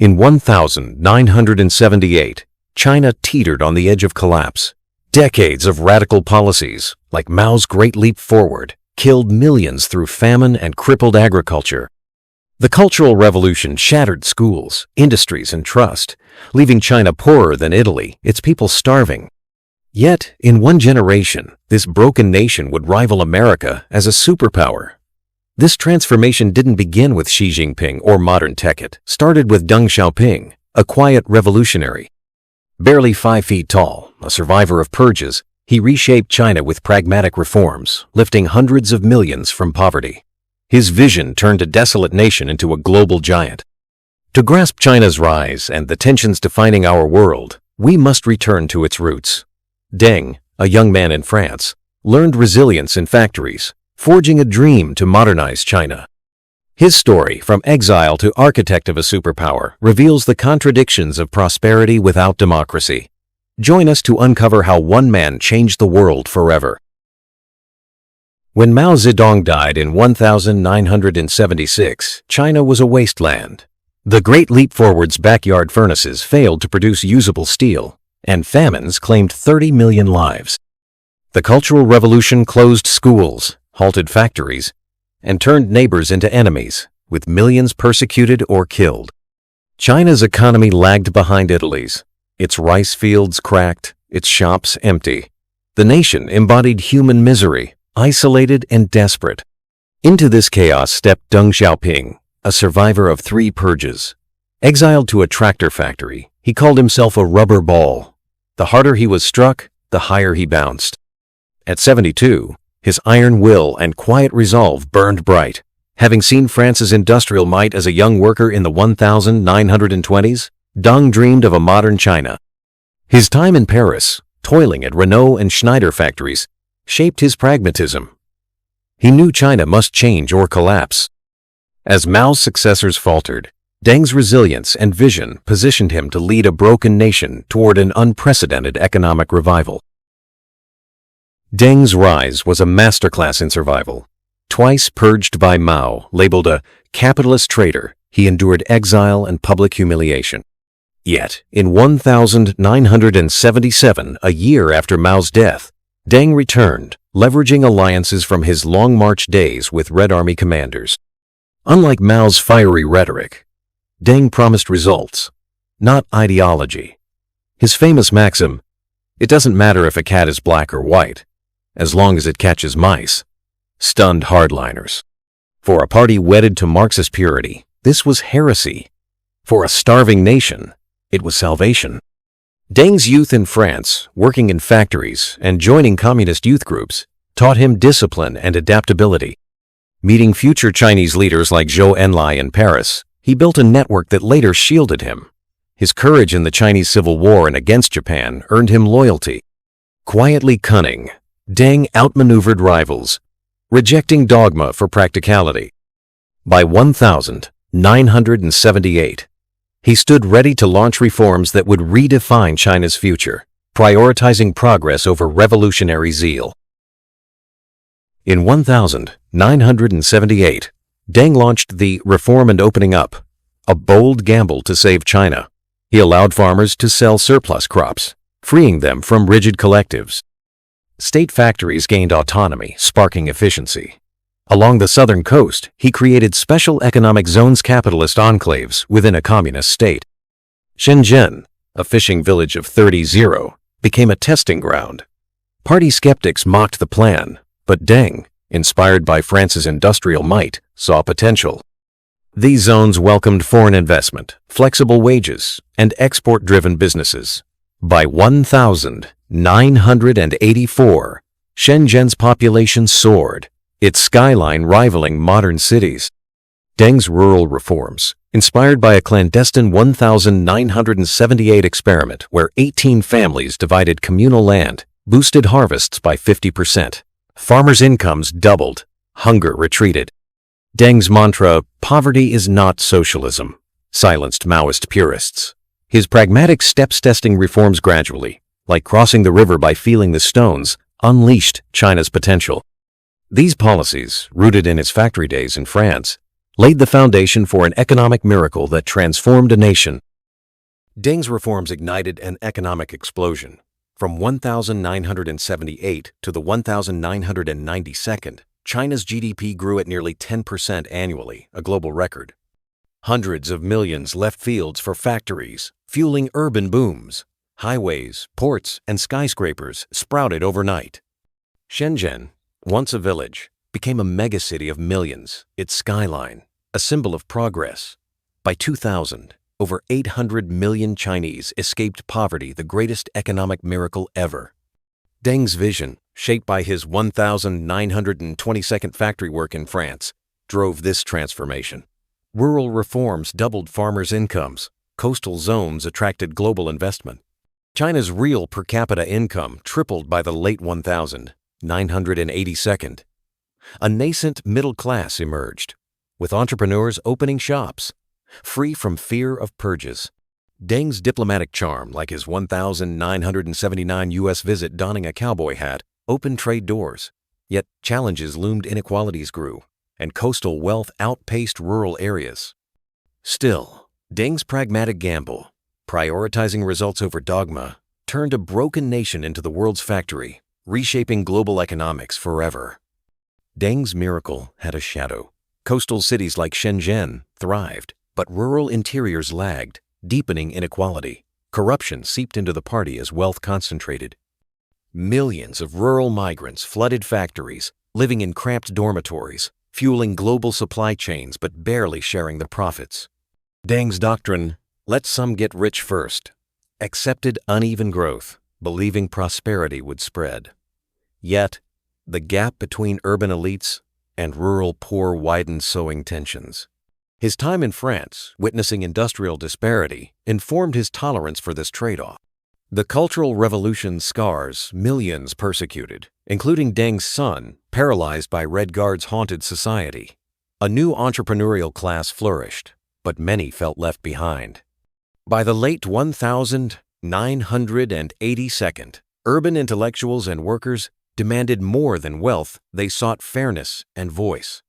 In 1978, China teetered on the edge of collapse. Decades of radical policies, like Mao's Great Leap Forward, killed millions through famine and crippled agriculture. The Cultural Revolution shattered schools, industries, and trust, leaving China poorer than Italy, its people starving. Yet, in one generation, this broken nation would rival America as a superpower. This transformation didn't begin with Xi Jinping or modern tech. It started with Deng Xiaoping, a quiet revolutionary. Barely 5 feet tall, a survivor of purges, he reshaped China with pragmatic reforms, lifting hundreds of millions from poverty. His vision turned a desolate nation into a global giant. To grasp China's rise and the tensions defining our world, we must return to its roots. Deng, a young man in France, learned resilience in factories, forging a dream to modernize China. His story, from exile to architect of a superpower, reveals the contradictions of prosperity without democracy. Join us to uncover how one man changed the world forever. When Mao Zedong died in 1976, China was a wasteland. The Great Leap Forward's backyard furnaces failed to produce usable steel, and famines claimed 30 million lives. The Cultural Revolution closed schools, halted factories, and turned neighbors into enemies, with millions persecuted or killed. China's economy lagged behind Italy's. Its rice fields cracked, its shops empty. The nation embodied human misery, isolated and desperate. Into this chaos stepped Deng Xiaoping, a survivor of 3 purges. Exiled to a tractor factory, he called himself a rubber ball. The harder he was struck, the higher he bounced. At 72, his iron will and quiet resolve burned bright. Having seen France's industrial might as a young worker in the 1920s, Deng dreamed of a modern China. His time in Paris, toiling at Renault and Schneider factories, shaped his pragmatism. He knew China must change or collapse. As Mao's successors faltered, Deng's resilience and vision positioned him to lead a broken nation toward an unprecedented economic revival. Deng's rise was a masterclass in survival. Twice purged by Mao, labeled a capitalist traitor, he endured exile and public humiliation. Yet, in 1977, a year after Mao's death, Deng returned, leveraging alliances from his Long March days with Red Army commanders. Unlike Mao's fiery rhetoric, Deng promised results, not ideology. His famous maxim, "It doesn't matter if a cat is black or white, as long as it catches mice," stunned hardliners. For a party wedded to Marxist purity, this was heresy. For a starving nation, it was salvation. Deng's youth in France, working in factories and joining communist youth groups, taught him discipline and adaptability. Meeting future Chinese leaders like Zhou Enlai in Paris, he built a network that later shielded him. His courage in the Chinese Civil War and against Japan earned him loyalty. Quietly cunning, Deng outmaneuvered rivals, rejecting dogma for practicality. By 1978, he stood ready to launch reforms that would redefine China's future, prioritizing progress over revolutionary zeal. In 1978, Deng launched the Reform and Opening Up, a bold gamble to save China. He allowed farmers to sell surplus crops, freeing them from rigid collectives. State factories gained autonomy, sparking efficiency. Along the southern coast, he created special economic zones, capitalist enclaves within a communist state. Shenzhen, a fishing village of 30, became a testing ground. Party skeptics mocked the plan, but Deng, inspired by France's industrial might, saw potential. These zones welcomed foreign investment, flexible wages, and export-driven businesses. By 1984, Shenzhen's population soared, its skyline rivaling modern cities. Deng's rural reforms, inspired by a clandestine 1978 experiment where 18 families divided communal land, boosted harvests by 50%. Farmers' incomes doubled, hunger retreated. Deng's mantra, "Poverty is not socialism," silenced Maoist purists. His pragmatic steps-testing reforms gradually, like crossing the river by feeling the stones, unleashed China's potential. These policies, rooted in his factory days in France, laid the foundation for an economic miracle that transformed a nation. Deng's reforms ignited an economic explosion. From 1978 to the 1992, China's GDP grew at nearly 10% annually, a global record. Hundreds of millions left fields for factories, fueling urban booms. Highways, ports, and skyscrapers sprouted overnight. Shenzhen, once a village, became a megacity of millions, its skyline, a symbol of progress. By 2000, over 800 million Chinese escaped poverty, the greatest economic miracle ever. Deng's vision, shaped by his 1922nd factory work in France, drove this transformation. Rural reforms doubled farmers' incomes. Coastal zones attracted global investment. China's real per capita income tripled by the late 1982nd. A nascent middle class emerged, with entrepreneurs opening shops, free from fear of purges. Deng's diplomatic charm, like his 1979 U.S. visit donning a cowboy hat, opened trade doors. Yet challenges loomed. Inequalities grew, and coastal wealth outpaced rural areas. Still, Deng's pragmatic gamble, prioritizing results over dogma, turned a broken nation into the world's factory, reshaping global economics forever. Deng's miracle had a shadow. Coastal cities like Shenzhen thrived, but rural interiors lagged, deepening inequality. Corruption seeped into the party as wealth concentrated. Millions of rural migrants flooded factories, living in cramped dormitories, fueling global supply chains but barely sharing the profits. Deng's doctrine, let some get rich first, accepted uneven growth, believing prosperity would spread. Yet, the gap between urban elites and rural poor widened, sowing tensions. His time in France, witnessing industrial disparity, informed his tolerance for this trade-off. The Cultural Revolution's scars millions persecuted, including Deng's son, paralyzed by Red Guard's haunted society. A new entrepreneurial class flourished, but many felt left behind. By the late 1982nd, urban intellectuals and workers demanded more than wealth. They sought fairness and voice.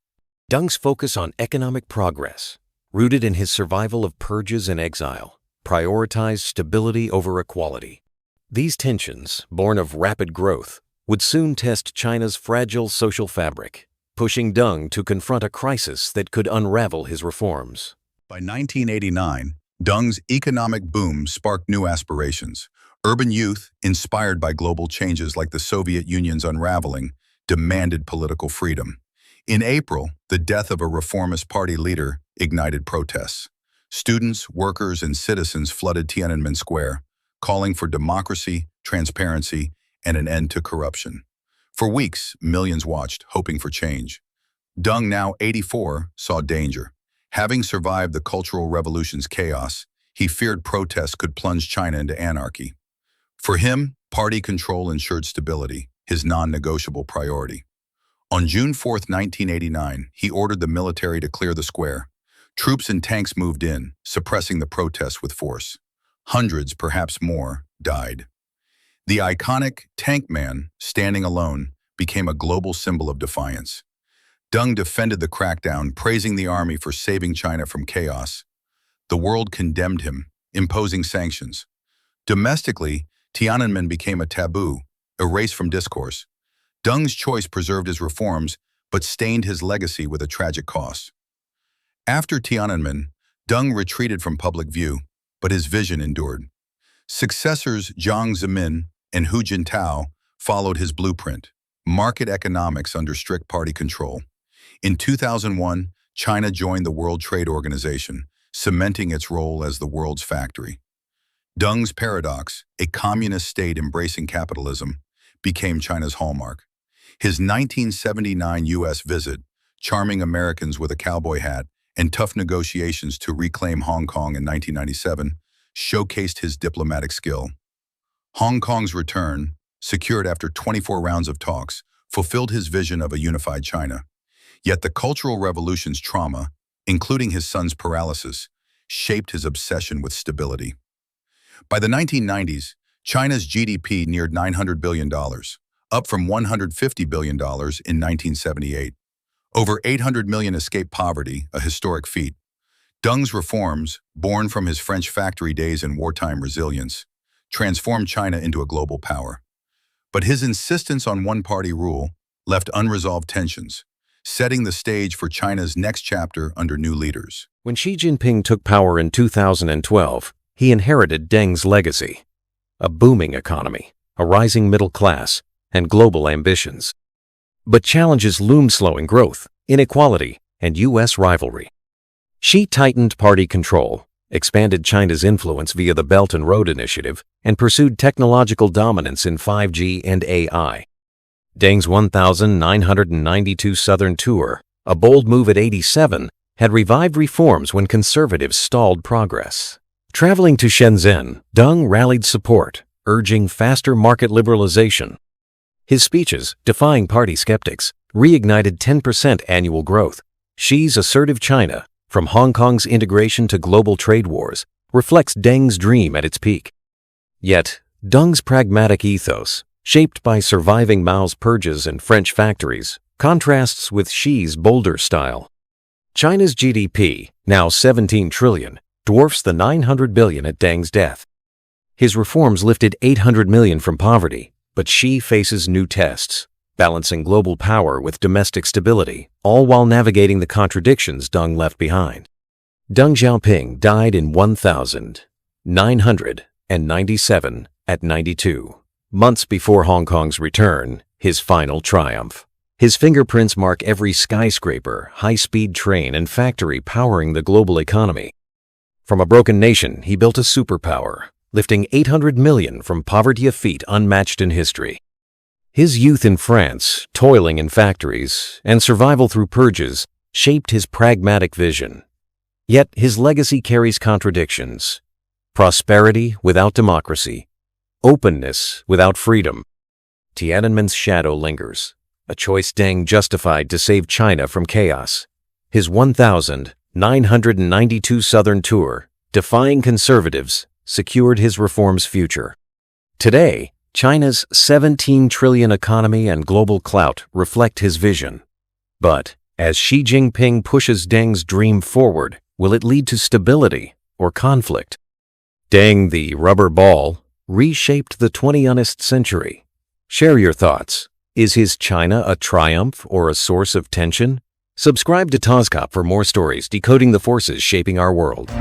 Deng's focus on economic progress, rooted in his survival of purges and exile, prioritized stability over equality. These tensions, born of rapid growth, would soon test China's fragile social fabric, pushing Deng to confront a crisis that could unravel his reforms. By 1989, Deng's economic boom sparked new aspirations. Urban youth, inspired by global changes like the Soviet Union's unraveling, demanded political freedom. In April, the death of a reformist party leader ignited protests. Students, workers, and citizens flooded Tiananmen Square, calling for democracy, transparency, and an end to corruption. For weeks, millions watched, hoping for change. Deng, now 84, saw danger. Having survived the Cultural Revolution's chaos, he feared protests could plunge China into anarchy. For him, party control ensured stability, his non-negotiable priority. On June 4, 1989, he ordered the military to clear the square. Troops and tanks moved in, suppressing the protests with force. Hundreds, perhaps more, died. The iconic Tank Man, standing alone, became a global symbol of defiance. Deng defended the crackdown, praising the army for saving China from chaos. The world condemned him, imposing sanctions. Domestically, Tiananmen became a taboo, erased from discourse. Deng's choice preserved his reforms, but stained his legacy with a tragic cost. After Tiananmen, Deng retreated from public view, but his vision endured. Successors Jiang Zemin and Hu Jintao followed his blueprint, market economics under strict party control. In 2001, China joined the World Trade Organization, cementing its role as the world's factory. Deng's paradox, a communist state embracing capitalism, became China's hallmark. His 1979 U.S. visit, charming Americans with a cowboy hat, and tough negotiations to reclaim Hong Kong in 1997, showcased his diplomatic skill. Hong Kong's return, secured after 24 rounds of talks, fulfilled his vision of a unified China. Yet the Cultural Revolution's trauma, including his son's paralysis, shaped his obsession with stability. By the 1990s, China's GDP neared $900 billion, up from $150 billion in 1978. Over 800 million escaped poverty, a historic feat. Deng's reforms, born from his French factory days and wartime resilience, transformed China into a global power. But his insistence on one-party rule left unresolved tensions, setting the stage for China's next chapter under new leaders. When Xi Jinping took power in 2012, he inherited Deng's legacy: a booming economy, a rising middle class, and global ambitions. But challenges loomed: slowing growth, inequality, and U.S. rivalry. Xi tightened party control, expanded China's influence via the Belt and Road Initiative, and pursued technological dominance in 5G and AI. Deng's 1,992 Southern tour, a bold move at 87, had revived reforms when conservatives stalled progress. Traveling to Shenzhen, Deng rallied support, urging faster market liberalization. His speeches, defying party skeptics, reignited 10% annual growth. Xi's assertive China, from Hong Kong's integration to global trade wars, reflects Deng's dream at its peak. Yet, Deng's pragmatic ethos, shaped by surviving Mao's purges and French factories, contrasts with Xi's bolder style. China's GDP, now 17 trillion, dwarfs the 900 billion at Deng's death. His reforms lifted 800 million from poverty, but Xi faces new tests, balancing global power with domestic stability, all while navigating the contradictions Deng left behind. Deng Xiaoping died in 1997 at 92, months before Hong Kong's return, his final triumph. His fingerprints mark every skyscraper, high-speed train, and factory powering the global economy. From a broken nation, he built a superpower, lifting 800 million from poverty, a feat unmatched in history. His youth in France, toiling in factories, and survival through purges shaped his pragmatic vision. Yet his legacy carries contradictions: prosperity without democracy, openness without freedom. Tiananmen's shadow lingers, a choice Deng justified to save China from chaos. His 1,992 Southern tour, defying conservatives, secured his reforms' future. Today, China's 17 trillion economy and global clout reflect his vision. But, as Xi Jinping pushes Deng's dream forward, will it lead to stability or conflict? Deng, the rubber ball, reshaped the 20th century. Share your thoughts. Is his China a triumph or a source of tension? Subscribe to Tozcop for more stories decoding the forces shaping our world.